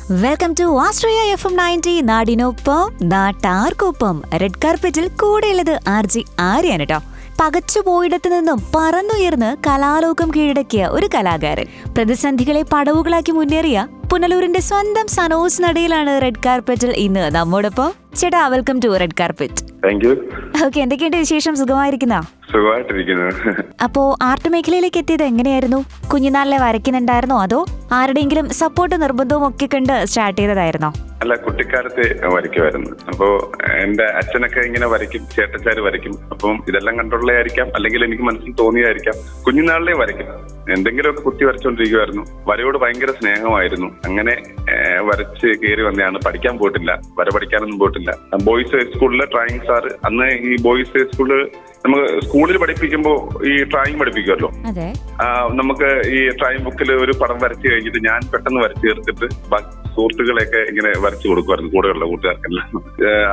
Welcome to Australia FM 90 നാടിനൊപ്പം നാട്ടാർക്കൊപ്പം. Red കാർപ്പറ്റിൽ കൂടെയുള്ളത് RJ ആര്യാണ് കേട്ടോ. പകച്ചുപോയിടത്തു നിന്നും പറന്നുയർന്ന് കലാലോകം കീഴടക്കിയ ഒരു കലാകാരൻ. പ്രതിസന്ധികളെ പടവുകളാക്കി മുന്നേറിയ പുനലൂരിന്റെ സ്വന്തം സനോജ് നടയിലാണ് റെഡ് കാർപ്പറ്റിൽ ഇന്ന് നമ്മോടൊപ്പം. ചേട്ടാ, welcome to red carpet. Okay, എന്തൊക്കെയുണ്ട് വിശേഷം? സുഖമായിരിക്കുന്നോ? അപ്പോ ആർട്ട് മേഖലയിലേക്ക് എത്തിയത് എങ്ങനെയായിരുന്നു? കുഞ്ഞുനാളിലെ വരയ്ക്കുന്നുണ്ടായിരുന്നോ, അതോ ആരുടെയെങ്കിലും സപ്പോർട്ട് നിർബന്ധവും ഒക്കെ കണ്ട് സ്റ്റാർട്ട് ചെയ്തതായിരുന്നോ? അല്ല, കുട്ടിക്കാലത്ത് വരയ്ക്കുമായിരുന്നു. അപ്പോ എന്റെ അച്ഛനൊക്കെ ഇങ്ങനെ വരയ്ക്കും, ചേട്ടച്ചാര് വരയ്ക്കും. അപ്പം ഇതെല്ലാം കണ്ടുള്ളതായിരിക്കാം, അല്ലെങ്കിൽ എനിക്ക് മനസ്സിൽ തോന്നിയതായിരിക്കാം. കുഞ്ഞുനാളിലെ വരയ്ക്കും, എന്തെങ്കിലുമൊക്കെ കുത്തി വരച്ചോണ്ടിരിക്കുമായിരുന്നു. വരയോട് ഭയങ്കര സ്നേഹമായിരുന്നു. അങ്ങനെ വരച്ച് കയറി വന്നതാണ്. പഠിക്കാൻ പോയിട്ടില്ല, വര പഠിക്കാനൊന്നും പോയിട്ടില്ല. ബോയ്സ് സ്കൂളിലെ ഡ്രോയിങ് സാറ്, അന്ന് ഈ ബോയ്സ് സ്കൂളിൽ നമുക്ക് സ്കൂളിൽ പഠിപ്പിക്കുമ്പോൾ ഈ ഡ്രോയിങ് പഠിപ്പിക്കുമല്ലോ, നമുക്ക് ഈ ഡ്രോയിങ് ബുക്കിൽ ഒരു പടം വരച്ച് കഴിഞ്ഞിട്ട് ഞാൻ പെട്ടെന്ന് വരച്ച് ചേർത്തിട്ട് സുഹൃത്തുക്കളെയൊക്കെ ഇങ്ങനെ വരച്ചു കൊടുക്കുമായിരുന്നു, കൂടെയുള്ള കൂട്ടുകാർക്കെല്ലാം.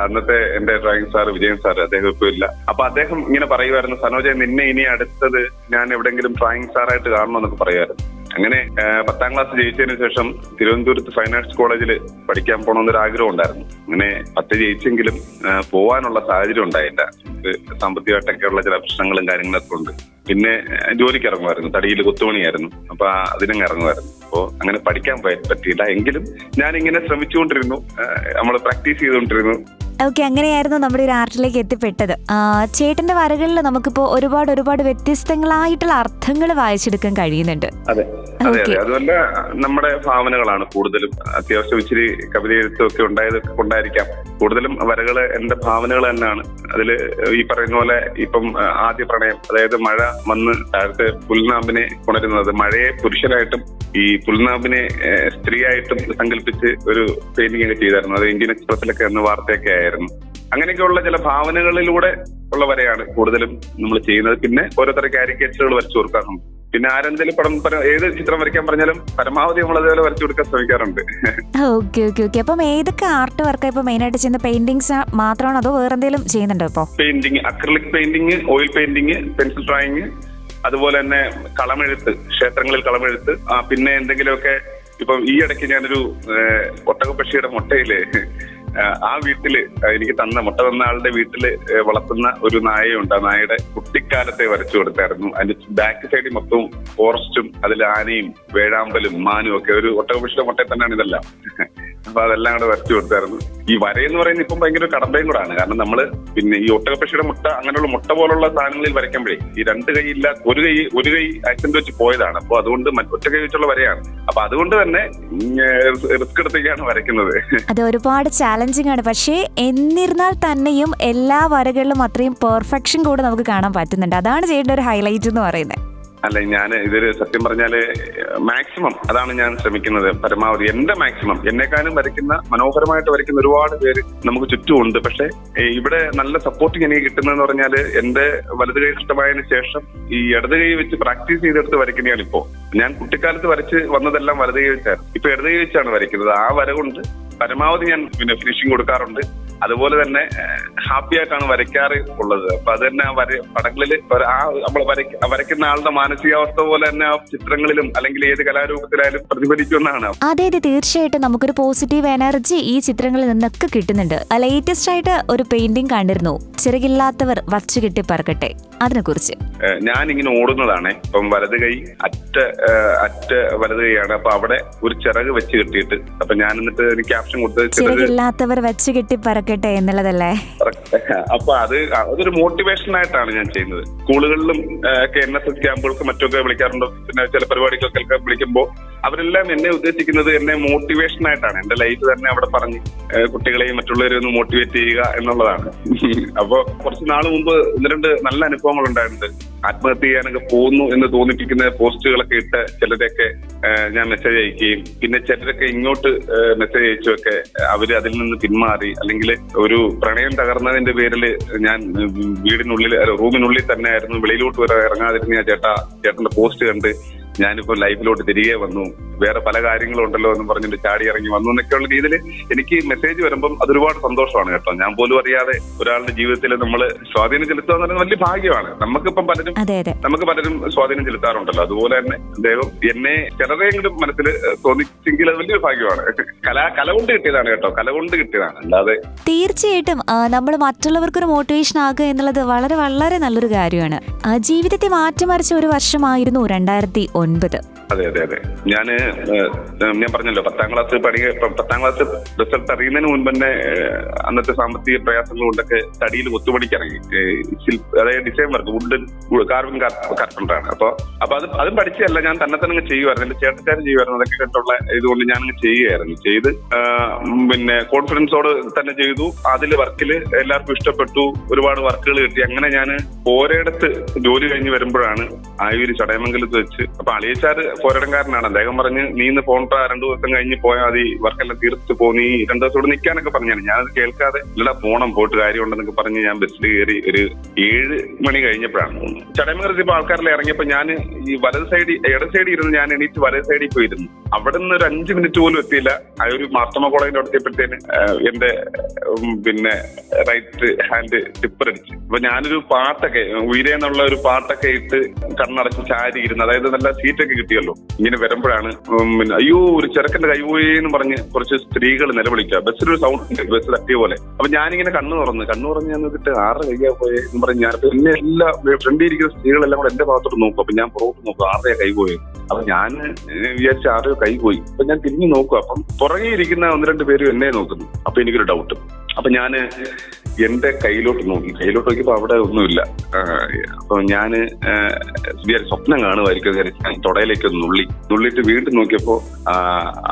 അന്നത്തെ എന്റെ ഡ്രോയിങ് സാർ വിജയൻ സാർ, അദ്ദേഹം ഇപ്പൊ ഇല്ല. അപ്പൊ അദ്ദേഹം ഇങ്ങനെ പറയുമായിരുന്നു, സനോജ നിന്നെ ഇനി അടുത്തത് ഞാൻ എവിടെയെങ്കിലും ഡ്രോയിങ് സാറായിട്ട് കാണണമെന്നൊക്കെ പറയുമായിരുന്നു. അങ്ങനെ 10ാം ക്ലാസ് ജയിച്ചതിന് ശേഷം തിരുവനന്തപുരത്ത് ഫൈൻ ആർട്സ് കോളേജിൽ പഠിക്കാൻ പോകണമെന്നൊരു ആഗ്രഹം ഉണ്ടായിരുന്നു. അങ്ങനെ 10 ജയിച്ചെങ്കിലും പോവാനുള്ള സാഹചര്യം ഉണ്ടായില്ല. സാമ്പത്തികമായിട്ടൊക്കെ ഉള്ള ചില പ്രശ്നങ്ങളും കാര്യങ്ങളൊക്കെ ഉണ്ട്. പിന്നെ ജോലിക്ക് ഇറങ്ങുമായിരുന്നു, തടിയിൽ കൊത്തുപണിയായിരുന്നു. അപ്പൊ അതിനങ്ങ് ഇറങ്ങുമായിരുന്നു. അപ്പോ അങ്ങനെ പഠിക്കാൻ പറ്റിയില്ല. എങ്കിലും ഞാനിങ്ങനെ ശ്രമിച്ചുകൊണ്ടിരുന്നു, നമ്മൾ പ്രാക്ടീസ് ചെയ്തുകൊണ്ടിരുന്നു. ഓക്കെ, അങ്ങനെയായിരുന്നു നമ്മുടെ ഒരു ആർട്ടിലേക്ക് എത്തിപ്പെട്ടത്. ചേട്ടന്റെ വരകളിൽ നമുക്കിപ്പോ ഒരുപാട് വ്യത്യസ്തങ്ങളായിട്ടുള്ള അർത്ഥങ്ങൾ വായിച്ചെടുക്കാൻ കഴിയുന്നുണ്ട്. അതെ അതെ അതെ, അതുപോലെ നമ്മുടെ ഭാവനകളാണ് കൂടുതലും. അത്യാവശ്യം ഇച്ചിരി കവിത എഴുത്തൊക്കെ ഉണ്ടായതൊക്കെ കൊണ്ടായിരിക്കാം കൂടുതലും വരകള് എന്റെ ഭാവനകൾ തന്നെയാണ്. അതില് ഈ പറയുന്ന പോലെ ഇപ്പം ആദ്യ പ്രണയം, അതായത് മഴ വന്ന് താഴത്തെ പുൽനാമ്പിനെ ഉണരുന്നത്, മഴയെ പുരുഷനായിട്ടും ഈ പുൽനാമ്പിനെ സ്ത്രീയായിട്ടും സങ്കല്പിച്ച് ഒരു പെയിന്റിംഗ് ഒക്കെ ചെയ്തായിരുന്നു. അത് ഇന്ത്യൻ എക്സ്പ്രസിലൊക്കെ അന്ന് വാർത്തയൊക്കെ ആയിരുന്നു. അങ്ങനെയൊക്കെയുള്ള ചില ഭാവനകളിലൂടെ ഉള്ള വരെയാണ് കൂടുതലും നമ്മൾ ചെയ്യുന്നത്. പിന്നെ ഓരോരുത്തരെ കാരിക്കേച്ചറുകൾ വരച്ചു കൊടുക്കാറുണ്ട്. പിന്നെ ആരെന്തെങ്കിലും പടം ഏത് ചിത്രം വരയ്ക്കാൻ പറഞ്ഞാലും പരമാവധി നമ്മൾ അതുപോലെ വരച്ചു കൊടുക്കാൻ ശ്രമിക്കാറുണ്ട്. ഓക്കെ. അപ്പം ഏതൊക്കെ ആർട്ട് വർക്ക് ഇപ്പൊ മെയിൻ ആയിട്ട് ചെയ്യുന്ന? പെയിന്റിങ്സ് മാത്രമാണോ, അതോ വേറെ എന്തെങ്കിലും ചെയ്യുന്നുണ്ടോ ഇപ്പൊ? Painting, acrylic painting, oil painting, pencil drawing, അതുപോലെ തന്നെ കളമെഴുത്ത്, ക്ഷേത്രങ്ങളിൽ കളമെഴുത്ത്. പിന്നെ എന്തെങ്കിലുമൊക്കെ ഇപ്പം ഈ ഇടയ്ക്ക് ഞാനൊരു ഒട്ടകപ്പക്ഷിയുടെ മുട്ടയില് ആ വീട്ടില് എനിക്ക് മുട്ട തന്ന ആളുടെ വീട്ടില് വളർത്തുന്ന ഒരു നായയുണ്ട്. ആ നായയുടെ കുട്ടിക്കാലത്തെ വരച്ചു കൊടുത്തായിരുന്നു. അതിന്റെ ബാക്ക് സൈഡിൽ മൊത്തവും ഫോറസ്റ്റും അതിൽ ആനയും വേഴാമ്പലും മാനും ഒക്കെ. ഒരു ഒട്ടകപക്ഷിയുടെ മുട്ടയിൽ തന്നെയാണ് ഇതെല്ലാം. അപ്പൊ അതെല്ലാം കൂടെ വരച്ചു കൊടുത്തായിരുന്നു. ഈ വരയെന്ന് പറയുന്നത് ഇപ്പം ഭയങ്കര കടമ്പയും കൂടാണ്. കാരണം നമ്മള് പിന്നെ ഈ ഒട്ടകപ്പക്ഷിയുടെ മുട്ട, അങ്ങനെയുള്ള മുട്ട പോലുള്ള സാധനങ്ങളിൽ വരയ്ക്കുമ്പോഴേ ഈ രണ്ട് കൈ ഇല്ല, ഒരു കൈ ആക്സിഡന്റ് വെച്ച് പോയതാണ്. അപ്പൊ അതുകൊണ്ട് ഒറ്റ കൈ വെച്ചുള്ള വരയാണ്. അപ്പൊ അതുകൊണ്ട് തന്നെ റിസ്ക് എടുത്തേക്കാണ് വരയ്ക്കുന്നത്. അത് ഒരുപാട് ചാലഞ്ചിങ് ആണ്. പക്ഷേ എന്നിരുന്നാൽ തന്നെയും എല്ലാ വരകളിലും അത്രയും പെർഫെക്ഷൻ കൂടെ നമുക്ക് കാണാൻ പറ്റുന്നുണ്ട്. അതാണ് ചെയ്യേണ്ട ഒരു ഹൈലൈറ്റ് എന്ന് പറയുന്നത്. അല്ല, ഞാൻ ഇതൊരു സത്യം പറഞ്ഞാല് മാക്സിമം അതാണ് ഞാൻ ശ്രമിക്കുന്നത്. പരമാവധി എന്റെ മാക്സിമം. എന്നെക്കാളും മനോഹരമായിട്ട് വരയ്ക്കുന്ന ഒരുപാട് പേര് നമുക്ക് ചുറ്റുമുണ്ട്. പക്ഷെ ഇവിടെ നല്ല സപ്പോർട്ടിങ് എനിക്ക് കിട്ടുന്നതെന്ന് പറഞ്ഞാല് എന്റെ വലത് കൈ നഷ്ടമായതിനു ശേഷം ഈ ഇടത് കൈ വെച്ച് പ്രാക്ടീസ് ചെയ്തെടുത്ത് വരയ്ക്കുന്നതാണ്. ഇപ്പോ ഞാൻ കുട്ടിക്കാലത്ത് വരച്ച് വന്നതെല്ലാം വലത് കൈ വെച്ചായിരുന്നു. ഇപ്പൊ ഇടത് കൈ വെച്ചാണ് വരയ്ക്കുന്നത്. ആ വര കൊണ്ട് പരമാവധി ഞാൻ പിന്നെ ഫിനിഷിങ് കൊടുക്കാറുണ്ട്. അതുപോലെ തന്നെ ഹാപ്പി ആയിട്ടാണ് വരയ്ക്കാറ് ഉള്ളത്. അപ്പൊ അത് തന്നെ പടങ്ങളില് നമ്മൾ വരയ്ക്കുന്ന ആളുടെ മാനസികാവസ്ഥ പോലെ തന്നെ ആ ചിത്രങ്ങളിലും അല്ലെങ്കിൽ ഏത് കലാരൂപത്തിലായാലും പ്രതിഫലിക്കുമെന്നാണ്. അതെ, തീർച്ചയായിട്ടും നമുക്കൊരു പോസിറ്റീവ് എനർജി ഈ ചിത്രങ്ങളിൽ നിന്നൊക്കെ കിട്ടുന്നുണ്ട്. ലേറ്റസ്റ്റ് ആയിട്ട് ഒരു പെയിന്റിംഗ് കണ്ടിരുന്നു, ചിറകില്ലാത്തവർ വച്ചു കെട്ടി പറക്കട്ടെ. അതിനെ കുറിച്ച് ഞാൻ ഇങ്ങനെ ഓടുന്നതാണ്. ഇപ്പം വലത് കൈ അറ്റ വലത് കൈയാണ്. അപ്പൊ അവിടെ ഒരു ചിറക് വെച്ച് കെട്ടിയിട്ട്, അപ്പൊ ഞാൻ എന്നിട്ട് എനിക്ക് ക്യാപ്ഷൻ കൊടുത്തത് ചിറകില്ലാത്തവർ വച്ചു കെട്ടി പറക്കട്ടെ എന്നുള്ളതല്ലേ. അപ്പൊ അതൊരു മോട്ടിവേഷൻ ആയിട്ടാണ് ഞാൻ ചെയ്യുന്നത്. സ്കൂളുകളിലും ഒക്കെ NSS ക്യാമ്പുകൾക്ക് മറ്റൊക്കെ വിളിക്കാറുണ്ട്. പിന്നെ ചില പരിപാടികൾക്കൊക്കെ വിളിക്കുമ്പോൾ അവരെല്ലാം എന്നെ ഉദ്ദേശിക്കുന്നത് എന്നെ മോട്ടിവേഷൻ ആയിട്ടാണ്. എന്റെ ലൈഫ് തന്നെ അവിടെ പറഞ്ഞ് കുട്ടികളെയും മറ്റുള്ളവരെ ഒന്ന് മോട്ടിവേറ്റ് ചെയ്യുക എന്നുള്ളതാണ്. അപ്പൊ കുറച്ച് നാൾ മുമ്പ് 1-2 നല്ല അനുഭവങ്ങൾ ഉണ്ടായിട്ടുണ്ട്. ആത്മഹത്യ ചെയ്യാനൊക്കെ പോകുന്നു എന്ന് തോന്നിപ്പിക്കുന്ന പോസ്റ്റുകളൊക്കെ ഇട്ട് ചിലരൊക്കെ ഞാൻ മെസ്സേജ് അയക്കുകയും പിന്നെ ചിലരൊക്കെ ഇങ്ങോട്ട് മെസ്സേജ് അയച്ചുമൊക്കെ അവര് അതിൽ നിന്ന് പിന്മാറി. അല്ലെങ്കിൽ ഒരു പ്രണയം തകർന്നതിന്റെ പേരിൽ ഞാൻ വീടിനുള്ളിൽ റൂമിനുള്ളിൽ തന്നെ ആയിരുന്നു, വെളിയിലോട്ട് വരെ ഇറങ്ങാതിരുന്ന ചേട്ടന്റെ പോസ്റ്റ് കണ്ട് ഞാനിപ്പോ ലൈഫിലോട്ട് തിരികെ വന്നു, വേറെ പല കാര്യങ്ങളും ഉണ്ടല്ലോ എന്ന് പറഞ്ഞിട്ട് ചാടി ഇറങ്ങി വന്നു എന്നൊക്കെയുള്ള രീതിയിൽ എനിക്ക് മെസ്സേജ് വരുമ്പം അതൊരുപാട് സന്തോഷമാണ് കേട്ടോ. ഞാൻ പോലും അറിയാതെ ഒരാളുടെ ജീവിതത്തിൽ നമ്മൾ സ്വാധീനം ചെലുത്തുക എന്ന് പറയുന്നത് വലിയ ഭാഗ്യമാണ്. നമുക്കിപ്പം പലരും സ്വാധീനം ചെലുത്താറുണ്ടല്ലോ. അതുപോലെ തന്നെ ദൈവം എന്നെ ചിലരെങ്കിലും മനസ്സിൽ തോന്നിച്ചെങ്കിൽ അത് വലിയൊരു ഭാഗ്യമാണ്. കല കൊണ്ട് കിട്ടിയതാണ് കേട്ടോ, കല കൊണ്ട് കിട്ടിയതാണ്. അല്ലാതെ തീർച്ചയായിട്ടും നമ്മൾ മറ്റുള്ളവർക്കൊരു മോട്ടിവേഷൻ ആകുക എന്നുള്ളത് വളരെ വളരെ നല്ലൊരു കാര്യമാണ്. ജീവിതത്തെ മാറ്റിമറിച്ച ഒരു വർഷമായിരുന്നു 2009. അതെ. ഞാൻ പറഞ്ഞല്ലോ 10ാം ക്ലാസ് റിസൾട്ട് അറിയുന്നതിന് മുൻപ് തന്നെ അന്നത്തെ സാമ്പത്തിക പ്രയാസങ്ങൾ കൊണ്ടൊക്കെ തടിയിൽ ഒത്തുപണിക്ക് ഇറങ്ങി. അതായത് ഡിസൈൻ വർക്ക്, വുഡ് കാർവിംഗ് കാർപ്പൻ്ററാണ്. അപ്പൊ അതും പഠിച്ചല്ല, ഞാൻ തന്നെ ചെയ്യുമായിരുന്നു. എന്റെ ചേട്ടക്കാർ ചെയ്യുമായിരുന്നു. അതൊക്കെ കേട്ടുള്ള ഇതുകൊണ്ട് ഞാനങ്ങ് ചെയ്യുകയായിരുന്നു. ചെയ്ത് പിന്നെ കോൺഫിഡൻസോട് തന്നെ ചെയ്തു. അതിൽ വർക്കിൽ എല്ലാവർക്കും ഇഷ്ടപ്പെട്ടു, ഒരുപാട് വർക്കുകൾ കിട്ടി. അങ്ങനെ ഞാൻ പോരയിടത്ത് ജോലി കഴിഞ്ഞ് വരുമ്പോഴാണ് ആയൂര് ചടയമംഗലത്ത് വെച്ച്, അപ്പൊ അളിയച്ചാർ പോരടംകാരനാണ്. അദ്ദേഹം പറഞ്ഞ് നീ ഇന്ന് പോണ്ട, 2 ദിവസം കഴിഞ്ഞ് പോയാൽ മതി, വർക്കെല്ലാം തീർത്ത് പോ, നീ 2 ദിവസം ഇവിടെ നിൽക്കാനൊക്കെ പറഞ്ഞാണ്. ഞാനത് കേൾക്കാതെ ഇല്ലടാ പോണം, പോയിട്ട് കാര്യമുണ്ടെന്നൊക്കെ പറഞ്ഞ് ഞാൻ ബസ്സിൽ കയറി ഒരു 7 മണി കഴിഞ്ഞപ്പോഴാണ് തോന്നുന്നു ചടയമംഗലത്ത്. ഇപ്പൊ ആൾക്കാരെല്ലാം ഇറങ്ങിയപ്പോ ഞാൻ ഈ ഇട സൈഡിൽ ഇരുന്ന് ഞാൻ എണീറ്റ് വലത് സൈഡിൽ പോയിരുന്നു. അവിടെ നിന്ന് ഒരു 5 മിനിറ്റ് പോലും എത്തിയില്ല. ആ ഒരു മാർത്തമ കോളേജിന്റെ അടുത്തപ്പോഴത്തേന് എന്റെ പിന്നെ റൈറ്റ് ഹാൻഡ് ടിപ്പർ അടിച്ച്. അപ്പൊ ഞാനൊരു പാട്ടൊക്കെ ഉയരെന്നുള്ള ഒരു പാട്ടൊക്കെ ഇട്ട് കണ്ണടച്ച് ചാരി ഇരുന്ന്, അതായത് നല്ല സീറ്റൊക്കെ കിട്ടിയല്ലോ. ഇങ്ങനെ വരുമ്പോഴാണ് പിന്നെ അയ്യോ ഒരു ചെറുക്കന്റെ കൈപോയി എന്ന് പറഞ്ഞ് കുറച്ച് സ്ത്രീകൾ നിലവിളിക്കുക. ബസ്സിലൊരു സൗണ്ട് ഉണ്ട്, ബസ് തട്ടിയ പോലെ. അപ്പൊ ഞാനിങ്ങനെ കണ്ണു തുറന്ന് ഞാൻ നോക്കിട്ട് 6 കൈയാ പോയെ എന്ന് പറഞ്ഞ് ഞാൻ എന്നെ എല്ലാ ഫ്രണ്ടിൽ ഇരിക്കുന്ന സ്ത്രീകളെല്ലാം കൂടെ എന്റെ ഭാഗത്തോട്ട് നോക്കും. അപ്പൊ ഞാൻ പുറകോട്ട് നോക്കും, 6 കൈ പോയി. അപ്പൊ ഞാൻ വിചാരിച്ച 6 കൈ പോയി. അപ്പൊ ഞാൻ തിരിഞ്ഞു നോക്കും. അപ്പം പുറകെ ഇരിക്കുന്ന 1-2 പേരും എന്നെ നോക്കുന്നു. അപ്പൊ എനിക്കൊരു ഡൗട്ട്. അപ്പൊ ഞാന് എന്റെ കയ്യിലോട്ട് നോക്കിയപ്പോ അവിടെ ഒന്നുമില്ല. അപ്പൊ ഞാന് സ്വപ്നം കാണുമായിരിക്കും. ഞാൻ തൊടയിലേക്ക് നുള്ളിയിട്ട് വീണ്ടും നോക്കിയപ്പോ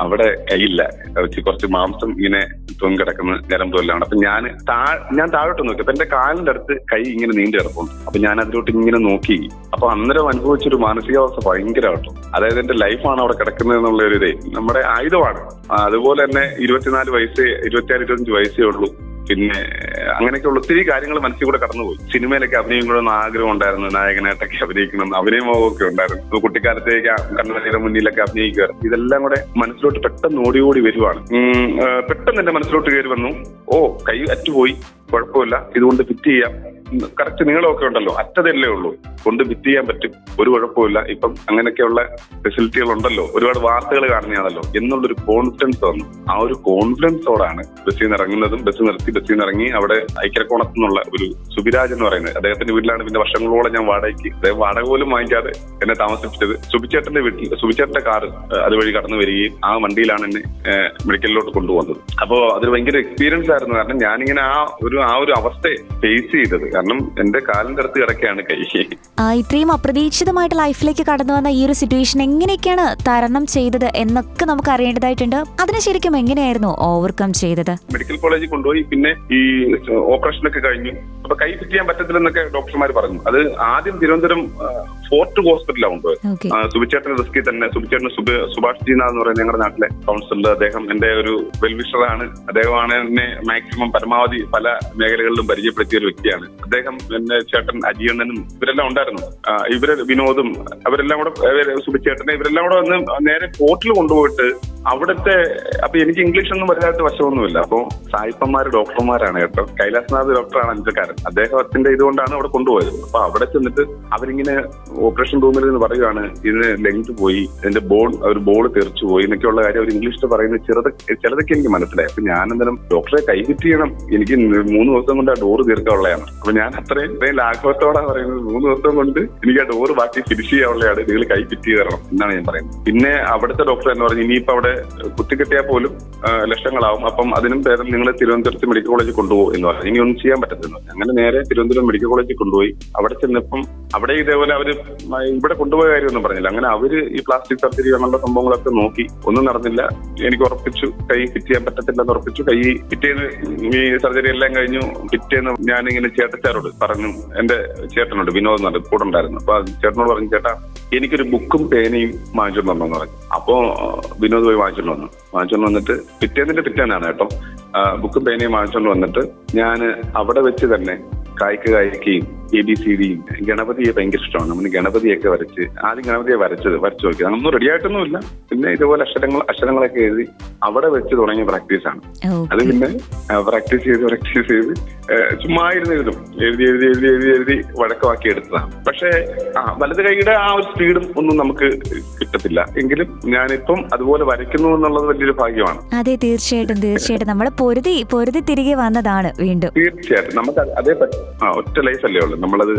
അവിടെ കൈയില്ല. കുറച്ച് മാംസം ഇങ്ങനെ തൂങ്ങിക്കിടക്കുന്ന ഞരമ്പെല്ലാം. അപ്പൊ ഞാൻ താഴോട്ട് നോക്കി. അപ്പൊ എന്റെ കാലിന്റെ അടുത്ത് കൈ ഇങ്ങനെ നീണ്ടു കിടപ്പുണ്ട്. അപ്പൊ ഞാൻ അതിലോട്ട് ഇങ്ങനെ നോക്കി. അപ്പൊ അന്നേരം അനുഭവിച്ചൊരു മാനസികാവസ്ഥ ഭയങ്കരമായിട്ടും, അതായത് എന്റെ ലൈഫാണ് അവിടെ കിടക്കുന്നത് എന്നുള്ള ഒരു ഇതേ, നമ്മുടെ ആയുധമാണ്. അതുപോലെ തന്നെ 24 വയസ്സേ 24-25 വയസ്സേ ഉള്ളൂ. പിന്നെ അങ്ങനെയൊക്കെയുള്ള ഒത്തിരി കാര്യങ്ങൾ മനസ്സിൽ കൂടെ കടന്നുപോയി. സിനിമയിലൊക്കെ അഭിനയിക്കണമെന്ന് ആഗ്രഹം ഉണ്ടായിരുന്നു, നായകനായിട്ടൊക്കെ അഭിനയിക്കണം, അഭിനയമൊക്കെ ഉണ്ടായിരുന്നു. കുട്ടിക്കാലത്തേക്ക് കണ്ണുനീരുടെ മുന്നിലൊക്കെ അഭിനയിക്കുമായിരുന്നു. ഇതെല്ലാം കൂടെ മനസ്സിലോട്ട് പെട്ടെന്ന് ഓടി വരുവാണ്. പെട്ടെന്ന് എന്റെ മനസ്സിലോട്ട് കയറി വന്നു, ഓ കൈ അറ്റുപോയി, കുഴപ്പമില്ല, ഇതുകൊണ്ട് ഫിറ്റ് ചെയ്യാം, കറക്റ്റ് നീളമൊക്കെ ഉണ്ടല്ലോ, അറ്റതല്ലേ ഉള്ളൂ, കൊണ്ട് ഫിറ്റ് ചെയ്യാൻ പറ്റും, ഒരു കുഴപ്പമില്ല, ഇപ്പം അങ്ങനെയൊക്കെയുള്ള ഫെസിലിറ്റികൾ ഉണ്ടല്ലോ, ഒരുപാട് വാർത്തകൾ കാണുന്നതാണല്ലോ എന്നുള്ളൊരു കോൺഫിഡൻസ് വന്നു. ആ ഒരു കോൺഫിഡൻസോടാണ് ബസ്സിൽ നിന്ന് ഇറങ്ങുന്നതും. ബസ്സിൽ നിന്ന് ഇറങ്ങി അവിടെ ഐക്യരക്കോണത്ത് നിന്നുള്ള ഒരു സുബിരാജ് എന്ന് പറയുന്നത്, അദ്ദേഹത്തിന്റെ വീട്ടിലാണ് പിന്നെ വർഷങ്ങളോളം ഞാൻ അദ്ദേഹം വാടക പോലും വാങ്ങിക്കാതെ എന്നെ താമസിപ്പിച്ചത്. സുബിച്ചേട്ടന്റെ കാറ് അതുവഴി കടന്നു വരികയും ആ വണ്ടിയിലാണ് എന്നെ മെഡിക്കലിലോട്ട് കൊണ്ടുപോകുന്നത്. അപ്പോ അതൊരു ഭയങ്കര എക്സ്പീരിയൻസ് ആയിരുന്നു. കാരണം ഞാനിങ്ങനെ ആ ഒരു അവസ്ഥയെ ഫേസ് ചെയ്തത്, കാരണം എന്റെ കാലിന്റെ അടുത്ത് കിടക്കുകയാണ് കൈ. ഇത്രയും അപ്രതീക്ഷിതമായിട്ട് ലൈഫിലേക്ക് കടന്നു വന്ന ഈ ഒരു സിറ്റുവേഷൻ എങ്ങനെയൊക്കെയാണ് തരണം ചെയ്തത് എന്നൊക്കെ നമുക്ക് അറിയേണ്ടതായിട്ടുണ്ട്. അതിന് ശരിക്കും എങ്ങനെയായിരുന്നു ഓവർകം ചെയ്തത്? മെഡിക്കൽ കോളേജിൽ കൊണ്ടുപോയി. പിന്നെ ഈ ഓപ്പറേഷനൊക്കെ കഴിഞ്ഞു. അപ്പൊ കൈ ഫിറ്റ് ചെയ്യാൻ പറ്റത്തില്ലെന്നൊക്കെ ഡോക്ടർമാർ പറഞ്ഞു. അത് ആദ്യം തിരുവനന്തപുരം ഫോർട്ട് ഹോസ്പിറ്റലാണ് കൊണ്ടുപോയത്. സുബിച്ചേട്ടന്റെ റിസ്കിൽ തന്നെ. സുബിച്ചേട്ടന് സുഭാഷ് ജീന എന്ന് പറയുന്നത് ഞങ്ങളുടെ നാട്ടിലെ കൗൺസിലർ, അദ്ദേഹം എന്റെ ഒരു വെൽവിഷറാണ്. അദ്ദേഹമാണ് എന്നെ മാക്സിമം പരമാവധി പല മേഖലകളിലും പരിചയപ്പെടുത്തിയ ഒരു വ്യക്തിയാണ് അദ്ദേഹം. എന്റെ ചേട്ടൻ അജിയണ്ണനും ഇവരെല്ലാം ഉണ്ടായിരുന്നു. വിനോദും അവരെല്ലാം കൂടെ, സുബിച്ചേട്ടനെ ഇവരെല്ലാം കൂടെ വന്ന് നേരെ ഫോർട്ടിൽ കൊണ്ടുപോയിട്ട് അവിടുത്തെ, അപ്പൊ എനിക്ക് ഇംഗ്ലീഷ് ഒന്നും വരാത്ത വശമൊന്നുമില്ല. അപ്പൊ സായിപ്പന്മാര് ഡോക്ടർമാരാണ് കേട്ടോ. കൈലാസ്നാഥ് ഡോക്ടറാണ് അഞ്ചക്കാരൻ. അദ്ദേഹത്തിന്റെ ഇതുകൊണ്ടാണ് അവിടെ കൊണ്ടുപോയത്. അപ്പൊ അവിടെ ചെന്നിട്ട് അവരിങ്ങനെ ഓപ്പറേഷൻ റൂമിൽ നിന്ന് പറയുകയാണ്, ഇതിന് ലെങ്ത് പോയി, ഇതിന്റെ ഒരു ബോൾ തെറിച്ചു പോയി എന്നൊക്കെയുള്ള കാര്യം അവർ ഇംഗ്ലീഷിൽ പറയുന്നത് ചിലതൊക്കെ എനിക്ക് മനസ്സിലായി. അപ്പൊ ഞാൻ എന്തായാലും ഡോക്ടറെ കൈ ഫിറ്റ് ചെയ്യണം, എനിക്ക് 3 ദിവസം കൊണ്ട് ആ ഡോറ് തീർക്കാനുള്ളതാണ്. അപ്പൊ ഞാൻ അത്രയും ലാഘവത്തോടാണ് പറയുന്നത്, 3 ദിവസം കൊണ്ട് എനിക്ക് ആ ഡോറ് ബാക്കി ഫിനിഷ് ചെയ്യാനുള്ളതാണ്, നിങ്ങൾ കൈ ഫിറ്റ് ചെയ്ത് തരണം എന്നാണ് ഞാൻ പറയുന്നത്. പിന്നെ അവിടുത്തെ ഡോക്ടർ എന്ന് പറഞ്ഞു, ഇനിയിപ്പോ അവിടെ കുത്തിക്കെട്ടിയാൽ പോലും ലക്ഷങ്ങളാവും, അപ്പം അതിനും പേരും നിങ്ങൾ തിരുവനന്തപുരത്ത് മെഡിക്കൽ കോളേജിൽ കൊണ്ടുപോകും എന്ന് പറഞ്ഞു. ഇനി ഒന്നും ചെയ്യാൻ പറ്റത്തില്ല. അങ്ങനെ നേരെ തിരുവനന്തപുരം മെഡിക്കൽ കോളേജിൽ കൊണ്ടുപോയി. അവിടെ ചെന്നപ്പം അവിടെ ഇതേപോലെ അവര് ഇവിടെ കൊണ്ടുപോയ കാര്യമൊന്നും പറഞ്ഞില്ല. അങ്ങനെ അവര് ഈ പ്ലാസ്റ്റിക് സർജറി അങ്ങനെയുള്ള സംഭവങ്ങളൊക്കെ നോക്കി, ഒന്നും നടന്നില്ല. എനിക്ക് ഉറപ്പിച്ചു കൈ ഫിറ്റ് ചെയ്യാൻ പറ്റത്തില്ലെന്ന് ഉറപ്പിച്ചു. കൈ പിറ്റേന്ന് ഈ സർജറി എല്ലാം കഴിഞ്ഞു. പിറ്റേന്ന് ഞാനിങ്ങനെ ചേട്ടച്ചാരോട് പറഞ്ഞു, എന്റെ ചേട്ടനോട് വിനോദ് എന്ന് കൂടെ ഉണ്ടായിരുന്നു. അപ്പൊ ചേട്ടനോട് പറഞ്ഞു, ചേട്ടാ എനിക്കൊരു ബുക്കും പേനയും വാങ്ങിച്ചോണ്ട് വന്നോന്ന് പറഞ്ഞു. അപ്പോ വിനോദ് പോയി വാങ്ങിച്ചോണ്ട് വന്നിട്ട് പിറ്റേന്നാണ് കേട്ടോ, ബുക്കും പേനയും വാങ്ങിച്ചോണ്ട് വന്നിട്ട് ഞാൻ അവിടെ വെച്ച് തന്നെ കായ്ക്കുകയും ABCD ഗണപതിയെ ഭയങ്കര ഇഷ്ടമാണ്. നമ്മൾ ഗണപതിയൊക്കെ വരച്ച് ആദ്യം ഗണപതിയെ വരച്ചു നോക്കി. അതൊന്നും റെഡി ആയിട്ടൊന്നുമില്ല. പിന്നെ ഇതുപോലെ അക്ഷരങ്ങളൊക്കെ എഴുതി അവിടെ വെച്ച് തുടങ്ങിയ പ്രാക്ടീസാണ്. അത് പിന്നെ പ്രാക്ടീസ് ചെയ്ത് ചുമ്മാ എഴുതും എഴുതി വഴക്കമാക്കി എടുത്തതാണ്. പക്ഷേ വലത് കൈയുടെ ആ ഒരു സ്പീഡും ഒന്നും നമുക്ക് കിട്ടത്തില്ല. എങ്കിലും ഞാനിപ്പം അതുപോലെ വരയ്ക്കുന്നു എന്നുള്ളത് വലിയൊരു ഭാഗ്യമാണ്. അതെ, തീർച്ചയായിട്ടും നമ്മൾ പൊരുതി തിരികെ വന്നതാണ് വീണ്ടും. തീർച്ചയായിട്ടും നമുക്ക് അതേ പറ്റും. ഒറ്റ ലൈഫ് അല്ലേ ഉള്ളൂ. നമ്മളത്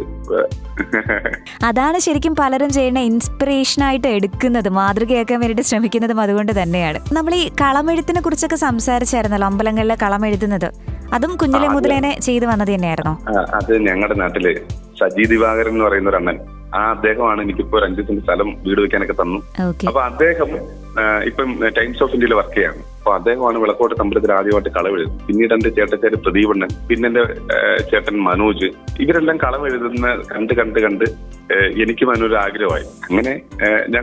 അതാണ് ശരിക്കും പലരും ചെയ്യുന്ന ഇൻസ്പിറേഷനായിട്ട് എടുക്കുന്നത്, മാതൃകയാക്കാൻ വേണ്ടിയിട്ട് ശ്രമിക്കുന്നതും അതുകൊണ്ട് തന്നെയാണ്. നമ്മൾ ഈ കളമെഴുത്തിനെ കുറിച്ചൊക്കെ സംസാരിച്ചായിരുന്നല്ലോ, അമ്പലങ്ങളിലെ കളമെഴുതുന്നത്. അതും കുഞ്ഞിലെ മുതലേനെ ചെയ്തു വന്നത് തന്നെയായിരുന്നോ? അത് ഞങ്ങളുടെ നാട്ടില് സജി ദിവാകരൻ എന്ന് പറയുന്ന ഒരു അണ്ണൻ, അദ്ദേഹമാണ് എനിക്കിപ്പോ ഒരു 5 സെന്റ് സ്ഥലം വീട് വെക്കാനൊക്കെ തന്നു. അപ്പൊ അദ്ദേഹം ഇപ്പം ടൈംസ് ഓഫ് ഇന്ത്യയിൽ വർക്ക് ചെയ്യാണ്. അപ്പൊ അദ്ദേഹമാണ് വിളക്കോട്ട് തമ്പലത്തിൽ ആദ്യമായിട്ട് കളമെഴുതുന്നത്. പിന്നീട് എന്റെ ചേട്ടൻ പ്രദീപണ്ണൻ, പിന്നെ എന്റെ ചേട്ടൻ മനോജ്, ഇവരെല്ലാം കളമെഴുതുന്ന കണ്ട് എനിക്ക് മനൊരു ആഗ്രഹമായി. അങ്ങനെ ഞാൻ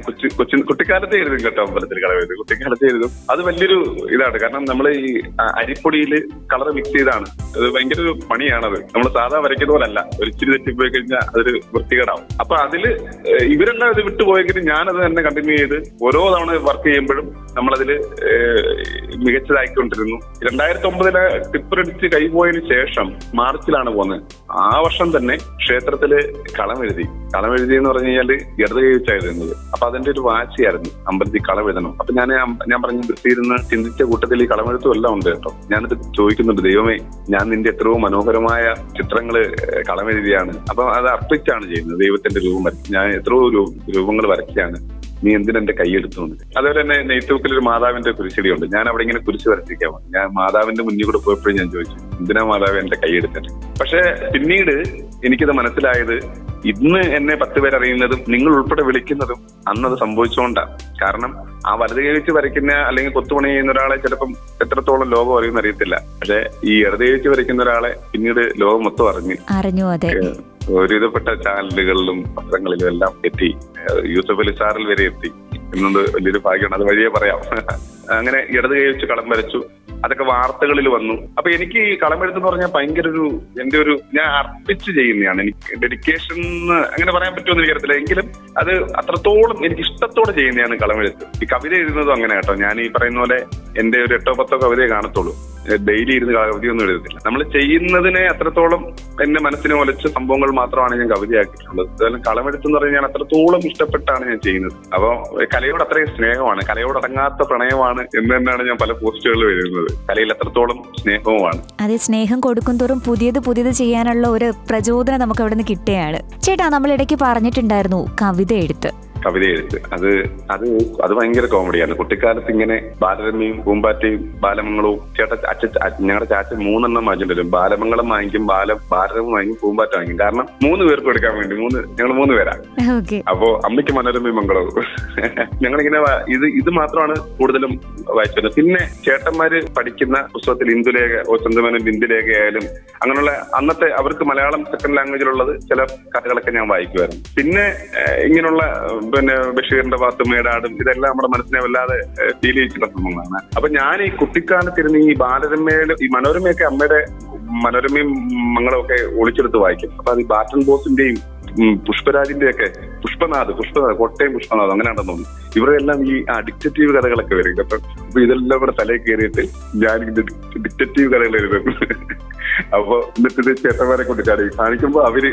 കുട്ടിക്കാലത്തെ എഴുതും കേട്ടോ, അമ്പലത്തിൽ കളമെഴുതും, കുട്ടിക്കാലത്തെ എഴുതും. അത് വലിയൊരു ഇതാണ്. കാരണം നമ്മൾ ഈ അരിപ്പൊടിയിൽ കളർ മിക്സ് ചെയ്താണ്. അത് ഭയങ്കര ഒരു പണിയാണത്. നമ്മൾ സാധാ വരയ്ക്കുന്ന പോലല്ല. ഒരു ഇച്ചിരി തെറ്റിപ്പോയി കഴിഞ്ഞാൽ അതൊരു വൃത്തികേടാവും. അപ്പൊ അതില് ഇവരെല്ലാം ഇത് വിട്ടുപോയെങ്കിലും ഞാനത് തന്നെ കണ്ടിന്യൂ ചെയ്ത് ഓരോ തവണ വർക്ക് ചെയ്യുമ്പോഴും നമ്മളതില് മികച്ചതായിക്കൊണ്ടിരുന്നു. 2009 ടിപ്പറടിച്ച് കൈപോയതിനു ശേഷം മാർച്ചിലാണ് പോകുന്നത്. ആ വർഷം തന്നെ ക്ഷേത്രത്തില് കളമെഴുതി എന്ന് പറഞ്ഞു കഴിഞ്ഞാൽ ഇടത് കൈ വെച്ചായിരുന്നത്. അപ്പൊ അതിന്റെ ഒരു വാശിയായിരുന്നു അമ്പലത്തിൽ കളമെഴുതണം. അപ്പൊ ഞാൻ പറഞ്ഞു ബസ്സിരുന്ന് ചിന്തിച്ച കൂട്ടത്തിൽ ഈ കളമെഴുത്തും എല്ലാം ഉണ്ട് കേട്ടോ. ഞാനിത് ചോദിക്കുന്നുണ്ട്, ദൈവമേ, ഞാൻ നിന്റെ എത്രയോ മനോഹരമായ ചിത്രങ്ങള് കളമെഴുതിയാണ്. അപ്പൊ അത് അർപ്പിച്ചാണ് ചെയ്യുന്നത്. ദൈവത്തിന്റെ രൂപം വരച്ച് ഞാൻ എത്രയോ രൂപങ്ങൾ വരച്ചാണ്, നീ എന്തിനെന്റെ കൈയെടുത്തു. അതുപോലെ തന്നെ നെയ്ത്തൂക്കിൽ ഒരു മാതാവിന്റെ കുരിശടിയുണ്ട്. ഞാൻ അവിടെ ഇങ്ങനെ കുരിശ് വരച്ചിരിക്കാൻ ഞാൻ മാതാവിന്റെ മുന്നിൽ കൂടെ പോയപ്പോഴും ഞാൻ ചോദിച്ചു, എന്തിനാ മാതാവ് എന്റെ കൈയെടുത്തിട്ട്. പക്ഷെ പിന്നീട് എനിക്കത് മനസ്സിലായത്, ഇന്ന് എന്നെ 10 പേര് അറിയുന്നതും നിങ്ങൾ ഉൾപ്പെടെ വിളിക്കുന്നതും അന്നത് സംഭവിച്ചുകൊണ്ടാണ്. കാരണം ആ വലത് കൈ വെച്ച് വരയ്ക്കുന്ന അല്ലെങ്കിൽ കൊത്തുപണി ചെയ്യുന്ന ഒരാളെ ചിലപ്പം എത്രത്തോളം ലോകം അറിയുമെന്ന് അറിയത്തില്ല. പക്ഷെ ഈ ഇടത് കൈ വെച്ച് വരയ്ക്കുന്ന ഒരാളെ പിന്നീട് ലോകം മൊത്തം അറിഞ്ഞു. അതെ, ഒരുവിധപ്പെട്ട ചാനലുകളിലും പത്രങ്ങളിലും എല്ലാം എത്തി. യൂസഫ് അലി സാറിൽ വരെ എത്തി എന്നത് വലിയൊരു ഭാഗ്യമാണ്. അത് വഴിയേ പറയാം. അങ്ങനെ ഇടത് കൈ വെച്ച് കളം വരച്ചു. അതൊക്കെ വാർത്തകളിൽ വന്നു. അപ്പൊ എനിക്ക് ഈ കളമെഴുത്ത് എന്ന് പറഞ്ഞാൽ ഭയങ്കര ഞാൻ അർപ്പിച്ച് ചെയ്യുന്നതാണ്. എനിക്ക് ഡെഡിക്കേഷൻ അങ്ങനെ പറയാൻ പറ്റുമെന്ന് എനിക്കറിയത്തില്ല. എങ്കിലും അത് അത്രത്തോളം എനിക്ക് ഇഷ്ടത്തോടെ ചെയ്യുന്നതാണ് കളമെഴുത്ത്. ഈ കവിത എഴുതുന്നതും അങ്ങനെ കേട്ടോ. ഞാൻ ഈ പറയുന്ന പോലെ എന്റെ ഒരു 8 10 കവിതയെ കാണത്തുള്ളൂ. ഡെയിലി ഇരുന്ന് കവിതയൊന്നും എഴുതത്തില്ല. നമ്മൾ ചെയ്യുന്നതിനെ അത്രത്തോളം എന്റെ മനസ്സിനെ ഒലച്ച സംഭവങ്ങൾ മാത്രമാണ് ഞാൻ കവിതയാക്കിയിട്ടുള്ളത്. അതുപോലെ കളമെഴുത്ത് എന്ന് പറഞ്ഞാൽ ഞാൻ അത്രത്തോളം ഇഷ്ടപ്പെട്ടാണ് ഞാൻ ചെയ്യുന്നത്. അപ്പൊ കലയോട് അത്രയും സ്നേഹമാണ്, കലയോടടങ്ങാത്ത പ്രണയമാണ് എന്ന് തന്നെയാണ് ഞാൻ പല പോസ്റ്റുകളിൽ എഴുതുന്നത്. കലയിൽ അത്രത്തോളം സ്നേഹവുമാണ്. അതെ, സ്നേഹം കൊടുക്കും തോറും പുതിയത് ചെയ്യാനുള്ള ഒരു പ്രചോദനം നമുക്ക് അവിടെ നിന്ന് കിട്ടുകയാണ്. ചേട്ടാ, നമ്മൾ ഇടയ്ക്ക് പറഞ്ഞിട്ടുണ്ടായിരുന്നു കവിത എഴുത്ത്. അത് ഭയങ്കര കോമഡിയാണ്. കുട്ടിക്കാലത്ത് ഇങ്ങനെ ബാലരമ്യയും പൂമ്പാറ്റയും ബാലമംഗളവും ഞങ്ങളുടെ ചാച്ചൻ 3 എണ്ണം വാങ്ങിച്ചിട്ടുണ്ടായിരുന്നു. ബാലമംഗളം വാങ്ങിക്കും, ബാലരമം വാങ്ങിക്കും, പൂമ്പാറ്റ വാങ്ങിക്കും. കാരണം 3 പേർക്ക് എടുക്കാൻ വേണ്ടി ഞങ്ങൾ 3 പേരാണ്. അപ്പോ അമ്മയ്ക്ക് മനോരമയും മംഗളവും. ഞങ്ങളിങ്ങനെ ഇത് മാത്രമാണ് കൂടുതലും വായിച്ചത്. പിന്നെ ചേട്ടന്മാര് പഠിക്കുന്ന പുസ്തകത്തിൽ ഇന്ദുലേഖ, ചന്ദ്രമേനോന്റെ ഇന്ദുലേഖ ആയാലും അങ്ങനെയുള്ള അന്നത്തെ അവർക്ക് മലയാളം സെക്കൻഡ് ലാംഗ്വേജിലുള്ളത് ചില കഥകളൊക്കെ ഞാൻ വായിക്കുമായിരുന്നു. പിന്നെ ഇങ്ങനെയുള്ള ബഷീറിന്റെ പാത്തുമ്മയുടെ ഇതെല്ലാം നമ്മുടെ മനസ്സിനെ വല്ലാതെ ഫീൽ ചെയ്യിച്ചിട്ടുള്ള സംഭവങ്ങളാണ്. അപ്പൊ ഞാൻ ഈ കുട്ടിക്കാലത്തിരുന്ന് ഈ ബാലരമയില് ഈ മനോരമയൊക്കെ അമ്മയുടെ മനോരമയും മംഗളമൊക്കെ ഒളിച്ചെടുത്ത് വായിക്കും. അപ്പൊ അത് ഈ ബാറ്റൺ ബോസിന്റെയും പുഷ്പരാജിന്റെ ഒക്കെ പുഷ്പനാഥ് കോട്ടയം പുഷ്പനാഥ് അങ്ങനെയാണെന്ന് തോന്നുന്നു. ഇവരെല്ലാം ഈ ഡിക്റ്റേറ്റീവ് കഥകളൊക്കെ വരും കേട്ടോ. അപ്പൊ ഇതെല്ലാം കൂടെ തലയിൽ കയറിയിട്ട് ഞാൻ ഡിക്റ്റേറ്റീവ് കഥകൾ എഴുതും. അപ്പൊ എന്നിട്ട് ഇത് ചേട്ടന്മാരെ കൊണ്ടിട്ടാണ് കാണിക്കുമ്പോ അവര്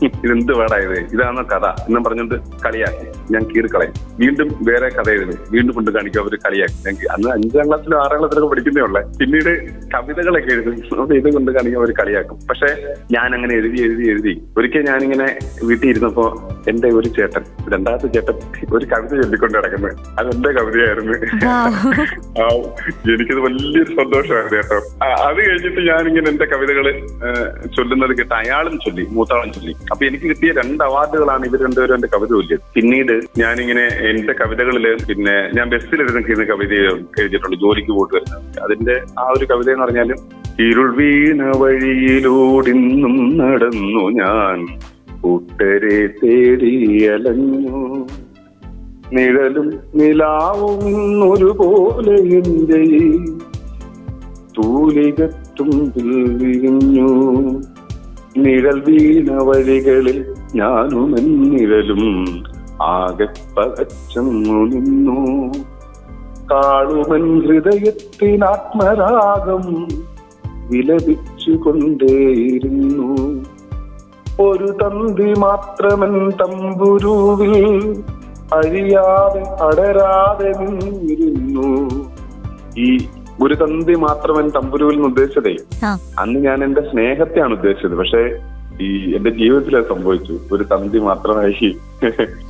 ഇതെന്ത് വേടായത്, ഇതാണോ കഥ എന്നും പറഞ്ഞുകൊണ്ട് കളിയാക്കി. ഞാൻ കീറിക്കളയും. വീണ്ടും വേറെ കഥ എഴുതും. വീണ്ടും കൊണ്ട് കാണിക്കും. അവര് കളിയാക്കി. അന്ന് 5ാം ക്ലാസ്സിലും 6ാം ക്ലാസ്സിലൊക്കെ പഠിക്കുന്നേ ഉള്ളേ. പിന്നീട് കവിതകളൊക്കെ എഴുതും. അപ്പൊ ഇത് കൊണ്ട് കാണിക്കും, അവർ കളിയാക്കും. പക്ഷെ ഞാൻ അങ്ങനെ എഴുതി ഒരിക്കൽ ഞാനിങ്ങനെ വീട്ടിൽ ഇരുന്നപ്പോ എന്റെ ഒരു ചേട്ടൻ, 2ാമത്തെ ചേട്ടൻ ഒരു കവിത ചൊല്ലിക്കൊണ്ട് കിടക്കുന്നത്. അതെന്റെ കവിതയായിരുന്നു. എനിക്കത് വലിയൊരു സന്തോഷമായിരുന്നു കേട്ടോ. അത് കഴിഞ്ഞിട്ട് ഞാനിങ്ങനെ എന്റെ കവിതകള് ചൊല്ലുന്നത് കേട്ട് അയാളും ചൊല്ലി, മൂത്താളും ചൊല്ലി. അപ്പൊ എനിക്ക് കിട്ടിയ 2 അവാർഡുകളാണ് ഇവർ 2 പേരും എന്റെ കവിത ചൊല്ലിയത്. പിന്നീട് ഞാനിങ്ങനെ എന്റെ കവിതകളില് പിന്നെ ഞാൻ ബസ്സിലിരുന്ന് കവിത എഴുതിയിട്ടുണ്ട്, ജോലിക്ക് പോയിട്ട് വരുന്നത്. അതിന്റെ ആ ഒരു കവിത എന്ന് പറഞ്ഞാലും, ഇരുൾ വീണ വഴിയിലൂടിന്നും നടന്നു ഞാൻ, കൂട്ടരെ തേടിയലഞ്ഞു, നിഴലും നിലാവും ഒരുപോലെ എന്റെ തൂലികത്തുമ്പിൽ വിരിഞ്ഞു, നിഴൽ വീണ വഴികളിൽ ഞാനും നിഴലും ആകെ പകച്ചെന്നു നിന്നു. കാളുമൻ ഹൃദയത്തിനാത്മരാഗം വിലപിച്ചുകൊണ്ടേയിരുന്നു. ഒരു തന്തി മാത്രമൻ തമ്പുരുവിൽ അഴിയാതെ അടരാതെ നിന്നിരുന്നു. ഈ ഒരു തന്തി മാത്രമൻ തമ്പുരുവിൽ നിന്ന് ഉദ്ദേശിച്ചതേ അന്ന് ഞാൻ എന്റെ സ്നേഹത്തെയാണ് ഉദ്ദേശിച്ചത്. പക്ഷെ ഈ എന്റെ ജീവിതത്തിൽ അത് സംഭവിച്ചു. ഒരു തന്തി മാത്രമായി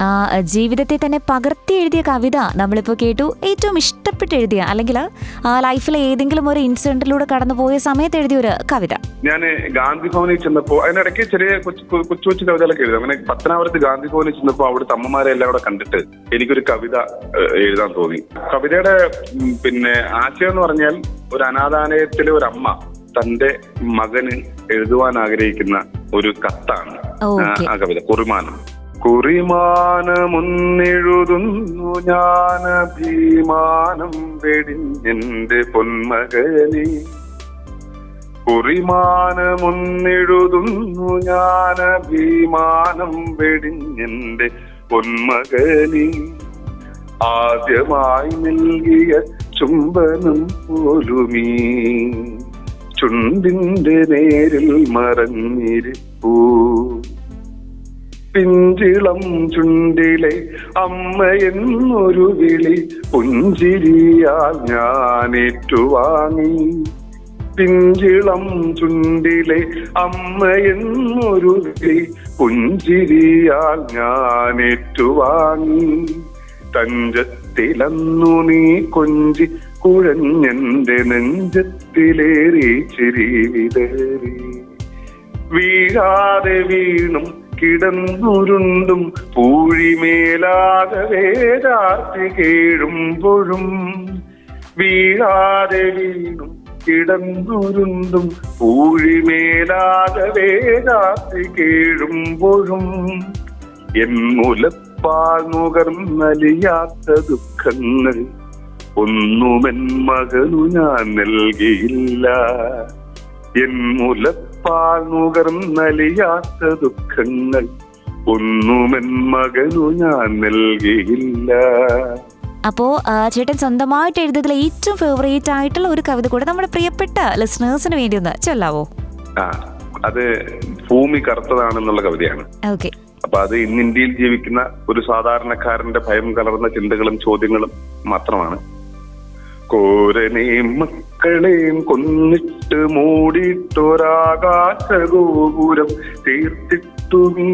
ആ ജീവിതത്തെ തന്നെ പകർത്തി എഴുതിയ കവിത നമ്മളിപ്പോ കേട്ടു. ഏറ്റവും ഇഷ്ടപ്പെട്ട് എഴുതിയ അല്ലെങ്കിൽ ആ ലൈഫിലെ ഏതെങ്കിലും ഒരു ഇൻസിഡന്റിലൂടെ കടന്നുപോയ സമയത്ത് എഴുതിയ ഒരു കവിത? ഞാൻ ഗാന്ധി ഭവനിൽ ചെന്നപ്പോ അതിനിടയ്ക്ക് ചെറിയ കൊച്ചു കൊച്ചു കവിതകളൊക്കെ എഴുതും. അങ്ങനെ പത്തനാപുരത്ത് ഗാന്ധി ഭവനിൽ ചെന്നപ്പോ അവിടുത്തെ അമ്മമാരെ എല്ലാം കൂടെ കണ്ടിട്ട് എനിക്കൊരു കവിത എഴുതാൻ തോന്നി. കവിതയുടെ ആശയം എന്ന് പറഞ്ഞാൽ ഒരു അനാഥാലയത്തിലെ ഒരു അമ്മ തന്റെ മകന് എഴുതുവാൻ ആഗ്രഹിക്കുന്ന ഒരു കത്താണ് ആ കവിത. കുറിമാനമൊന്നെഴുതുന്നു ഞാൻ അഭിമാനം വെടിഞ്ഞെന്റെ പൊന്മകനെ. കുറിമാനമൊന്നെഴുതുന്നു ഞാൻ അഭിമാനം വെടിഞ്ഞെന്റെ പൊന്മകനെ. ആദ്യമായി നൽകിയ ചുംബനം പോലുമീ ചുണ്ടിന്റെ നേരിൽ മറഞ്ഞിരിപ്പൂ. പിഞ്ചിളം ചുണ്ടിലെ അമ്മ എന്നൊരു വിളി പുഞ്ചിരിയാൽ ഞാൻ ഏറ്റുവാങ്ങി. പിഞ്ചിളം ചുണ്ടിലെ അമ്മ എന്നൊരു വിളി പുഞ്ചിരിയാൽ ഞാൻ ഏറ്റുവാങ്ങി. തഞ്ചത്തിലന്നു നീ കൊഞ്ചി കുഴഞ്ഞെന്റെ നെഞ്ചത്തിലേറി ചിരി വിതറി. വീഴാതെ വീണും കിടന്നുരുണ്ടും പൂഴിമേലാതെ വേദാർത്തി കേഴുമ്പോഴും. വീഴാതെ വീണും കിടന്നുരുണ്ടും പൂഴിമേലാതെ വേദാർത്തി കേഴുമ്പോഴും. എൻ മുലപ്പാൽ നുകർന്നലിയാത്ത ദുഃഖങ്ങൾ ഒന്നുമെൻ മകനു ഞാൻ നൽകിയില്ല. എൻ മുലപ്പാൽ നുകർന്നലിയാത്ത ദുഃഖങ്ങൾ ഒന്നുമെൻ മകനു ഞാൻ നൽകിയില്ല. അപ്പോ ചേട്ടൻ സ്വന്തമായിട്ട് എഴുതിയതിൽ ഏറ്റവും ഫേവറേറ്റ് ആയിട്ടുള്ള ഒരു കവിത കൂടെ നമ്മുടെ പ്രിയപ്പെട്ട ലിസണേഴ്സിന് വേണ്ടി ഒന്ന് ചൊല്ലാവോ? അത് ഭൂമി കറുത്തതാണെന്നുള്ള കവിതയാണ്. ഓക്കെ. അപ്പൊ അത് ഇന്ന് ഇന്ത്യയിൽ ജീവിക്കുന്ന ഒരു സാധാരണക്കാരന്റെ ഭയം കലർന്ന ചിന്തകളും ചോദ്യങ്ങളും മാത്രമാണ്. കോരനെയും മക്കളെയും കൊന്നിട്ട് മൂടിയിട്ടൊരാകാശഗോപുരം തീർത്തിട്ടു നീ.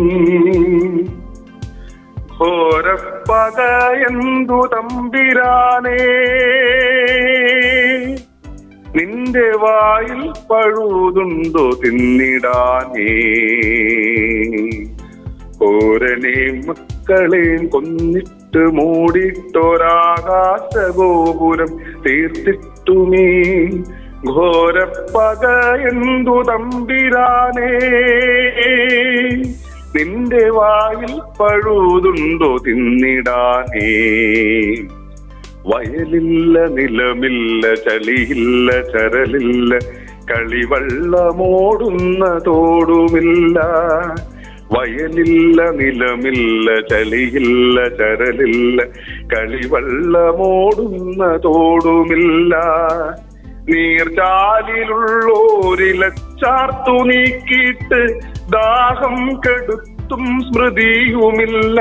ഘോരപ്പക എന്തു തമ്പിരാനേ നിന്റെ വായിൽ പഴുതുണ്ടോ തിന്നിടാനേ. കോരനെയും മക്കളെയും കൊന്നിട്ട് മൂടിയിട്ടൊരാകാശഗോപുരം തീർത്തിട്ടു നീ. ഘോരപ്പക എന്തു തമ്പിരാനേ നിന്റെ വായിൽ പഴുതുണ്ടോ തിന്നിടാനേ. വയലില്ല നിലമില്ല ചളിയില്ല ചരലില്ല കളിവള്ളമോടുന്ന തോടുമില്ല. വയലില്ല നിലമില്ല ചളിയില്ല ചരലില്ല കളിവള്ളമോടുന്ന തോടുമില്ല. നീർച്ചാലിലുള്ളോരിലച്ചാർത്തു നീക്കിയിട്ട് ദാഹം കെടുത്തും സ്മൃതിയുമില്ല.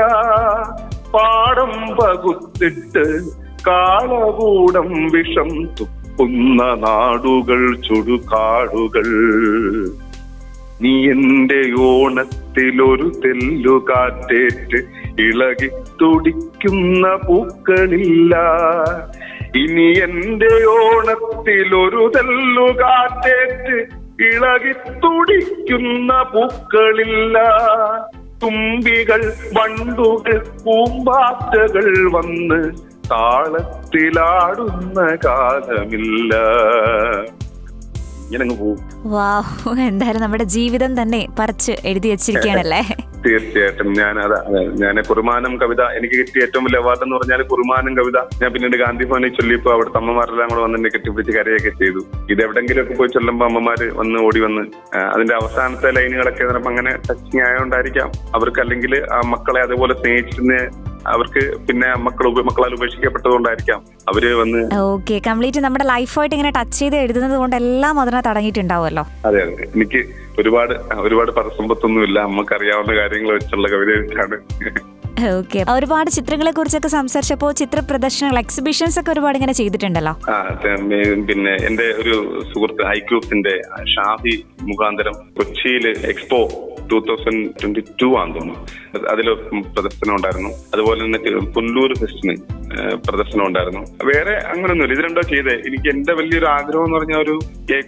പാടം പകുത്തിട്ട് കാളകൂടം വിഷം തുപ്പുന്ന നാടുകൾ ചുടുകാടുകൾ. നീ എന്റെ ഓണത്തിലൊരു തെല്ലുകാറ്റേറ്റ് ഇളകി തുടിക്കുന്ന പൂക്കളില്ല. ഇനി എന്റെ ഓണത്തിലൊരു തെല്ലുകാറ്റേറ്റ് ഇളകി തുടിക്കുന്ന പൂക്കളില്ല. തുമ്പികൾ വണ്ടുകൾ പൂമ്പാറ്റകൾ വന്ന് താളത്തിലാടുന്ന കാലമില്ല. ഇങ്ങനെ അങ്ങ് പോവും. വാവ്, എന്തായാലും നമ്മുടെ ജീവിതം തന്നെ പറിച്ച് എഴുതി വെച്ചിരിക്കുകയാണല്ലേ. തീർച്ചയായിട്ടും ഞാൻ കുറുമാനം കവിത എനിക്ക് കിട്ടിയ ഏറ്റവും വലിയ അവാർഡ് എന്ന് പറഞ്ഞാൽ കുറുമാനം കവിത. ഞാൻ പിന്നീട് ഗാന്ധി ഭവനിൽ ചൊല്ലിയപ്പോ അവിടുത്തെ അമ്മമാരെല്ലാം കൂടെ വന്ന് എന്നെ കെട്ടിപ്പിടിച്ച് കരയൊക്കെ ചെയ്തു. ഇത് എവിടെങ്കിലും ഒക്കെ പോയി ചൊല്ലുമ്പോ അമ്മമാര് ഓടി വന്ന് അതിന്റെ അവസാനത്തെ ലൈനുകളൊക്കെ ചിലപ്പോൾ അങ്ങനെ ടച്ചിങ് ആയതുകൊണ്ടായിരിക്കാം അവർക്ക്, അല്ലെങ്കിൽ ആ മക്കളെ അതുപോലെ സ്നേഹിച്ചിരുന്ന അവർക്ക് പിന്നെ മക്കളാൽ ഉപേക്ഷിക്കപ്പെട്ടതുകൊണ്ടായിരിക്കാം അവര് വന്ന്. ഓക്കെ, കംപ്ലീറ്റ് നമ്മുടെ ലൈഫായിട്ട് ഇങ്ങനെ ടച്ച് ചെയ്ത് എഴുതുന്നത് കൊണ്ട് എല്ലാം അതിനകത്ത് അടങ്ങിയിട്ടുണ്ടാവുമല്ലോ. അതെ അതെ, എനിക്ക് ഒരുപാട് പദസമ്പത്തൊന്നുമില്ല, നമുക്കറിയാവുന്ന കാര്യങ്ങൾ വെച്ചുള്ള കവിത വെച്ചാണ്. ഓക്കെ, ഒരുപാട് ചിത്രങ്ങളെ കുറിച്ചൊക്കെ സംസാരിച്ചപ്പോ ചിത്ര പ്രദർശനങ്ങൾ, എക്സിബിഷൻസ് ഒക്കെ ഒരുപാട് ഇങ്ങനെ ചെയ്തിട്ടുണ്ടല്ലോ. പിന്നെ എന്റെ ഒരു സുഹൃത്ത് ഐക്യൂസിന്റെ ഷാഫി മുഖാന്തരം കൊച്ചിയില് എക്സ്പോ 2022 ആണെന്ന് തോന്നുന്നു, അതിൽ പ്രദർശനം ഉണ്ടായിരുന്നു. അതുപോലെ തന്നെ പുല്ലൂർ ഫെസ്റ്റിന് പ്രദർശനം ഉണ്ടായിരുന്നു. വേറെ അങ്ങനൊന്നുമില്ല, ഇത് രണ്ടോ ചെയ്തേ. എനിക്ക് എന്റെ വലിയൊരു ആഗ്രഹം എന്ന് പറഞ്ഞാൽ ഒരു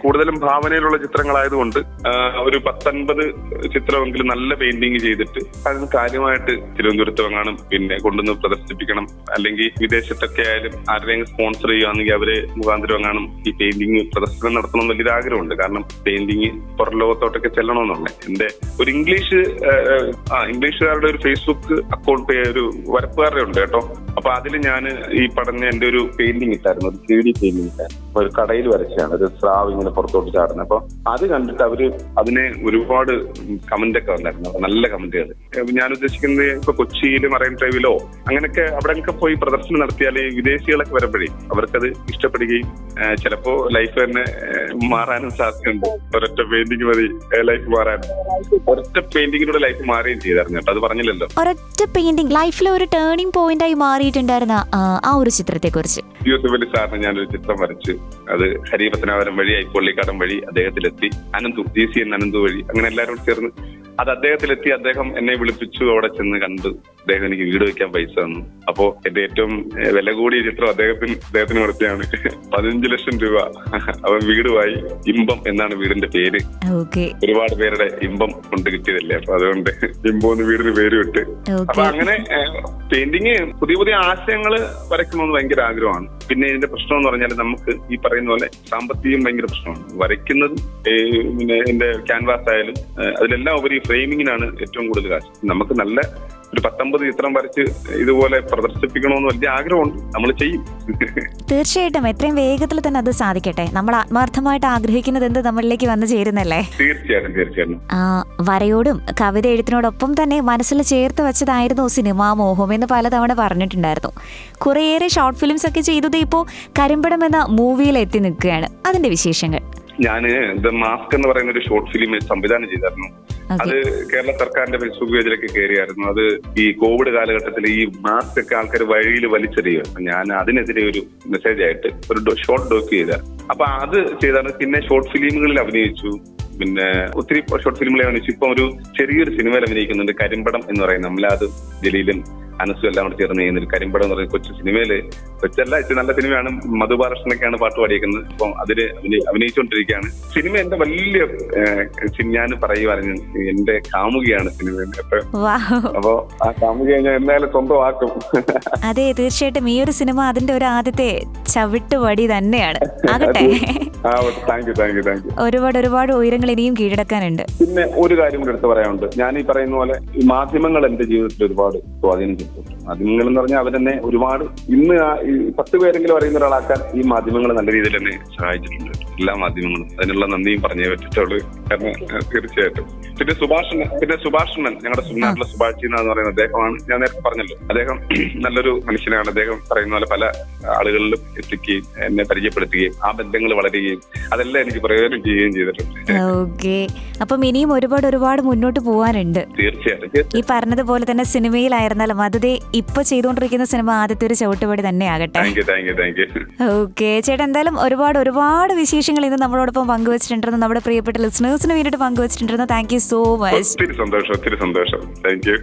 കൂടുതലും ഭാവനയിലുള്ള ചിത്രങ്ങളായതുകൊണ്ട് ഒരു 19 ചിത്രമെങ്കിലും നല്ല പെയിന്റിങ് ചെയ്തിട്ട് അതിന് കാര്യമായിട്ട് തിരുവനന്തപുരത്ത് വാങ്ങണം, പിന്നെ കൊണ്ടുവന്ന് പ്രദർശിപ്പിക്കണം. അല്ലെങ്കിൽ വിദേശത്തൊക്കെ ആയാലും ആരുടെയും സ്പോൺസർ ചെയ്യുകയാണെങ്കിൽ അവരെ മുഖാന്തരം വാങ്ങണം ഈ പെയിന്റിങ് പ്രദർശനം നടത്തണം വലിയൊരു ആഗ്രഹമുണ്ട്. കാരണം പെയിന്റിങ് പുറം ലോകത്തോട്ടൊക്കെ ചെല്ലണമെന്നുള്ള എന്റെ ഒരു ഇംഗ്ലീഷുകാരുടെ ഒരു ഫേസ്ബുക്ക് അക്കൗണ്ട്, ഒരു വരപ്പുകാരുടെ ഉണ്ട് കേട്ടോ. അപ്പൊ അതിൽ ഞാൻ ഈ പറഞ്ഞ എന്റെ ഒരു പെയിന്റിങ് ഇട്ടായിരുന്നു, ഒരു 3D പെയിന്റിങ് ഇട്ടായിരുന്നു. അപ്പൊ ഒരു കടയിൽ വരച്ചാണ്, ഒരു സ്രാവ് ഇങ്ങനെ പുറത്തോട്ട് ചാടുന്നത്. അപ്പൊ അത് കണ്ടിട്ട് അവര് അതിനെ ഒരുപാട് കമന്റ് ഒക്കെ വന്നായിരുന്നു, നല്ല കമന്റുകൾ. ഞാൻ ഉദ്ദേശിക്കുന്നത് ഇപ്പൊ കൊച്ചിയിൽ മറൈൻ ഡ്രൈവിലോ അങ്ങനെയൊക്കെ അവിടെയൊക്കെ പോയി പ്രദർശനം നടത്തിയാൽ വിദേശികളൊക്കെ വരുമ്പോഴേ അവർക്കത് ഇഷ്ടപ്പെടുകയും ചിലപ്പോ ലൈഫ് തന്നെ മാറാനും സാധ്യതയുണ്ട്. ഒരൊറ്റ പെയിന്റിങ് മതി ലൈഫ് മാറാൻ. ഒരൊറ്റ പെയിന്റിങ്ങിലൂടെ ലൈഫ് മാറുകയും ചെയ്തായിരുന്നു കേട്ടോ, അത് പറഞ്ഞില്ലല്ലോ. ഒരൊറ്റ പെയിന്റിംഗ് ലൈഫിലെ ഒരു ടേണിംഗ് പോയിന്റ് ആയി മാറിയിട്ടുണ്ടായിരുന്ന ആ ഒരു ചിത്രത്തെ കുറിച്ച് യൂസഫ് അലി സാറിന് ഞാനൊരു ചിത്രം വരച്ച് അത് ഹരിപത്തനാപുരം വഴി ഐപ്പൊള്ളിക്കാടം വഴി അദ്ദേഹത്തിലെത്തി, GCN അനന്തു വഴി അങ്ങനെ എല്ലാവരും ചേർന്ന് അത് അദ്ദേഹത്തിലെത്തി. അദ്ദേഹം എന്നെ വിളിപ്പിച്ചു, അവിടെ ചെന്ന് കണ്ടു. അദ്ദേഹം എനിക്ക് വീട് വെക്കാൻ പൈസ തന്നു. അപ്പോ എന്റെ ഏറ്റവും വില കൂടിയ ചിത്രം അദ്ദേഹത്തിന് കൊടുത്തതാണ്. 15 ലക്ഷം രൂപ. അവൻ വീടുമായി. ഇമ്പം എന്നാണ് വീടിന്റെ പേര്. ഒരുപാട് പേരുടെ ഇമ്പം കൊണ്ട് കിട്ടിയതല്ലേ, അപ്പൊ അതുകൊണ്ട് ഇമ്പം വീടിന് പേര് വിട്ട്. അപ്പൊ അങ്ങനെ പെയിന്റിങ് പുതിയ ആശയങ്ങൾ വരയ്ക്കണമെന്ന് ഭയങ്കര ആഗ്രഹമാണ്. പിന്നെ ഇതിന്റെ പ്രശ്നം എന്ന് പറഞ്ഞാൽ നമുക്ക് ഈ പറയുന്ന പോലെ സാമ്പത്തികം ഭയങ്കര പ്രശ്നമാണ്. വരയ്ക്കുന്നതും പിന്നെ എന്റെ ക്യാൻവാസ് ആയാലും അതിലെല്ലാം ഉപരി ഫ്രെയിമിങ്ങിനാണ് ഏറ്റവും കൂടുതൽ കാശ്. നമുക്ക് നല്ല ഒരു 19 ചിത്രം വരച്ച് ഇതുപോലെ പ്രദർശിപ്പിക്കണമെന്ന് വലിയ ആഗ്രഹമുണ്ട്, നമ്മൾ ചെയ്യും. തീർച്ചയായിട്ടും എത്രയും വേഗത്തിൽ തന്നെ അത് സാധിക്കട്ടെ. നമ്മൾ ആത്മാർത്ഥമായിട്ട് ആഗ്രഹിക്കുന്നത് എന്ത് നമ്മളിലേക്ക് വന്നു ചേരുന്നല്ലേ. തീർച്ചയായിട്ടും. വരയോടും കവിത എഴുത്തിനോടൊപ്പം തന്നെ മനസ്സിൽ ചേർത്ത് വെച്ചതായിരുന്നു സിനിമാ മോഹം എന്ന് പലതവണ പറഞ്ഞിട്ടുണ്ടായിരുന്നു. കുറേയേറെ ഷോർട്ട് ഫിലിംസ് ഒക്കെ ചെയ്തത് ഇപ്പോ കരിമ്പടം എന്ന മൂവിയിൽ എത്തി നിൽക്കുകയാണ്. അതിന്റെ വിശേഷങ്ങൾ. ഞാന് ദ മാസ്ക് എന്ന് പറയുന്ന ഒരു ഷോർട്ട് ഫിലിം സംവിധാനം ചെയ്തായിരുന്നു. അത് കേരള സർക്കാരിന്റെ ഫേസ്ബുക്ക് പേജിലൊക്കെ കയറിയായിരുന്നു. അത് ഈ കോവിഡ് കാലഘട്ടത്തിൽ ഈ മാസ്ക് ഒക്കെ ആൾക്കാർ വഴിയിൽ വലിച്ചെറിയുക. ഞാൻ അതിനെതിരെ ഒരു മെസ്സേജ് ആയിട്ട് ഒരു ഷോർട്ട് ഡോക്യു ചെയ്ത. അപ്പൊ അത് ചെയ്താണ്. പിന്നെ ഷോർട്ട് ഫിലിമുകളിൽ അഭിനയിച്ചു. പിന്നെ ഒത്തിരി ഷോർട്ട് ഫിലിമുകളിൽ അഭിനയിച്ചു. ഇപ്പം ഒരു ചെറിയൊരു സിനിമയിൽ അഭിനയിക്കുന്നുണ്ട്, കരിമ്പടം എന്ന് പറയുന്നത്. അമ്ലാദ് ജലീലും അനസും എല്ലാം കൂടെ ചേർന്ന് ചെയ്യുന്ന ഒരു കരിമ്പടം എന്ന് പറയുന്ന കൊച്ചു സിനിമയില്, കൊച്ചല്ല ഇച്ചിരി നല്ല സിനിമയാണ്. മധുബാലകൃഷ്ണനൊക്കെയാണ് പാട്ട് പാടിയേക്കുന്നത്. അപ്പം അതില് അഭിനയിച്ചുകൊണ്ടിരിക്കുകയാണ്. സിനിമ എന്റെ വലിയ ഞാൻ പറയുവായിരുന്നു, എന്റെ കാമുകിയാണ് സിനിമ. അപ്പൊ ആ കാമുകിയെ ഞാൻ എന്തായാലും സ്വന്തമാക്കും. അതെ, തീർച്ചയായിട്ടും ഈ ഒരു സിനിമ അതിന്റെ ഒരു ആദ്യത്തെ ചവിട്ടുപടി തന്നെയാണ്. ആകട്ടെ, ഒരുപാട് ഉയരങ്ങൾ ഇനിയും കീഴടക്കാനുണ്ട്. പിന്നെ ഒരു കാര്യം കൂടെ എടുത്ത് പറയാനുണ്ട്. ഞാൻ ഈ പറയുന്ന പോലെ ഈ മാധ്യമങ്ങൾ എന്റെ ജീവിതത്തിൽ ഒരുപാട് സ്വാധീനം ചെലുത്തും. മാധ്യമങ്ങൾ എന്ന് പറഞ്ഞാൽ അവരെന്നെ ഒരുപാട് ഇന്ന് 10 പേരെങ്കിലും അറിയുന്ന ഒരാളാക്കാൻ ഈ മാധ്യമങ്ങൾ നല്ല രീതിയിൽ തന്നെ സഹായിച്ചിട്ടുണ്ട്. എല്ലാ മാധ്യമങ്ങളും അതിനുള്ള നന്ദിയും പറഞ്ഞേ പറ്റിട്ടുള്ളൂ. കാരണം തീർച്ചയായിട്ടും. പിന്നെ സുഭാഷണൻ ഞങ്ങളുടെ നാട്ടിലെ സുഭാഷ് എന്ന് പറയുന്ന അദ്ദേഹമാണ്. ഞാൻ നേരത്തെ പറഞ്ഞല്ലോ, അദ്ദേഹം നല്ലൊരു മനുഷ്യനാണ്. അദ്ദേഹം പറയുന്ന പോലെ പല ആളുകളിലും എത്തിക്കുകയും എന്നെ പരിചയപ്പെടുത്തുകയും ആ ബന്ധങ്ങൾ വളരുകയും അതെല്ലാം എനിക്ക് പ്രയോജനം ചെയ്യുകയും ചെയ്തിട്ടുണ്ട്. ഓക്കെ, അപ്പം ഇനിയും ഒരുപാട് മുന്നോട്ട് പോവാനുണ്ട്. തീർച്ചയായിട്ടും. ഈ പറഞ്ഞതുപോലെ തന്നെ സിനിമയിലായിരുന്നാലും അതേ ഇപ്പൊ ചെയ്തുകൊണ്ടിരിക്കുന്ന സിനിമ ആദ്യത്തെ ഒരു ചവിട്ടുപടി തന്നെ ആകട്ടെ. ഓക്കെ ചേട്ടാ, എന്തായാലും ഒരുപാട് വിശേഷങ്ങൾ ഇന്ന് നമ്മളോടൊപ്പം പങ്കുവച്ചിട്ടുണ്ടെന്ന് നമ്മുടെ പ്രിയപ്പെട്ട ലിസണേഴ്സിന് വേണ്ടിയിട്ട് പങ്കുവച്ചിട്ടുണ്ടെന്ന്. Thank you so much. ഒത്തിരി സന്തോഷം. Thank you.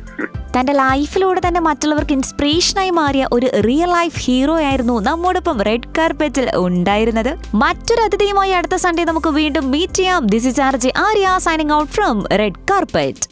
തന്റെ ലൈഫിലൂടെ തന്നെ മറ്റുള്ളവർക്ക് ഇൻസ്പിറേഷനായി മാറിയ ഒരു റിയൽ ലൈഫ് ഹീറോ ആയിരുന്നു നമ്മോടൊപ്പം റെഡ് കാർപ്പറ്റിൽ ഉണ്ടായിരുന്നത്. മറ്റൊരു അതിഥിയുമായി അടുത്ത സൺഡേ നമുക്ക് വീണ്ടും മീറ്റ് ചെയ്യാം. This is RJ Arya signing out from red carpet.